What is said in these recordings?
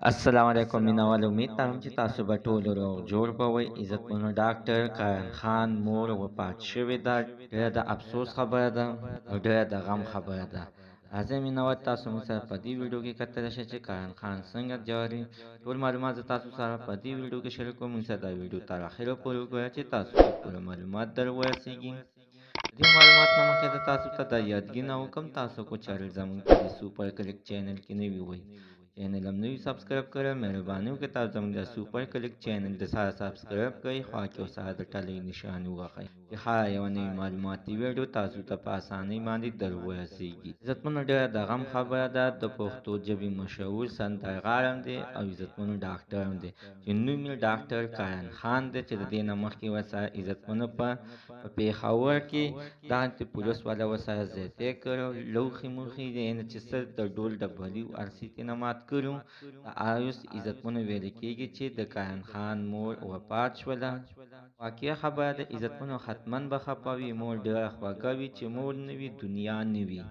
السلام علیکم مینوال امید لرم چې تاسو به ټول روغ جوړ به وئ. عزتمنو ډاکټر قایان خان مور وفات شوې ده. ډېره د افسوس خبره ده او ډېره د غم خبره ده. راځئ مینوال تاسو موږ سره په دې ویډیو کې کتلی شئ چې قایان خان څنګه جاري ټول معلومات زه تاسو سره په دې ویډیو کې شریک کوم. موږ سره دا ویډیو تر اخره پورې وګورئ چې تاسو ته پوره معلومات در ورسیږي. دې معلومات نه مخکې د تاسو ته دا یادګي وکړم، تاسو کو چینل زموږ په دې سوپر کلیک چینل کې نوي وئ، چینل هم نوي سبسکرایب کړئ. مهرباني وکړئ تاسو زموږ د سوپر کلیک چینل د سره سبسکرایب کړئ، خوا کې سره د ټلۍ نشان ووهئ چې هره یوه نوې معلوماتي ویډیو تاسو ته په اسانۍ باندې در ورسیږي. عزتمنو ډېره د غم خبره ده، د پښتو ژبې مشهور سندرغاړی هم دی او عزتمنو ډاکټر هم دی چې نوم یې ډاکټر قایان خان دی، چې د دې نه مخکې ورسره عزتمنو په پېښور کې دغه پولیس والا ورسره زیاتی کړی، لوښي موښي یعنې چې څه د ډول ډبلي ارسي ترېنه مات کړي وو. د اوس عزتمنو ویل کېږي چې د قایان خان مور وفات شوله. واقعه خبره د عزتمنو حتما به خفه وي، مور ډېره خوږه وي، چې مور نه وي دنیا نه وي،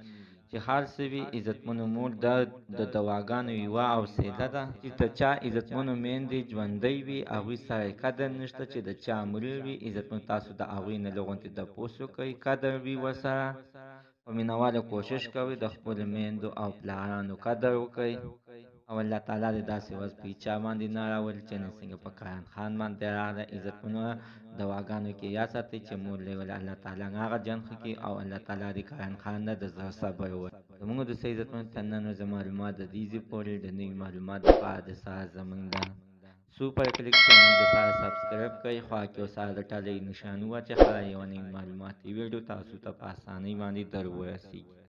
چې هر څه وي. عزتمنو مور د دواګانو یوه اوسیله ده، چې د چا عزتمنو میندې ژوندۍ وي هغوی سره یې قدر نشته، چې د چا مړه وي عزتمنو تاسو د هغوی نه لږ غوندې تپوس وکئ، قدر وي ورسره. په مینواله کوشش کوئ د خپلو میندو او پلارانو قدر وکئ، او الله تعالی دې داسې ورځ په هیچا باندې نه راولي چې نن څنګه په قایان خان باندې راغله. عزتمنو دواګانو کې یاد ساتئ چې مور لیوله الله تعالی هغه جنت ښه کړي، او الله تعالی دې قایان خان نه د زړه صبر ورکړي. زموږ دوستي عزتمنو تر نن ورځې معلومات د دې ځای پورې د نوي معلومات لپاره د سره زموږ د سوپر کلیک چینل د سره سبسکرایب کړئ، خوا کې سره د ټلۍ نشان ووهئ چې هره یوه نوې معلوماتي ویډیو تاسو ته په اسانۍ باندې در ورسیږي.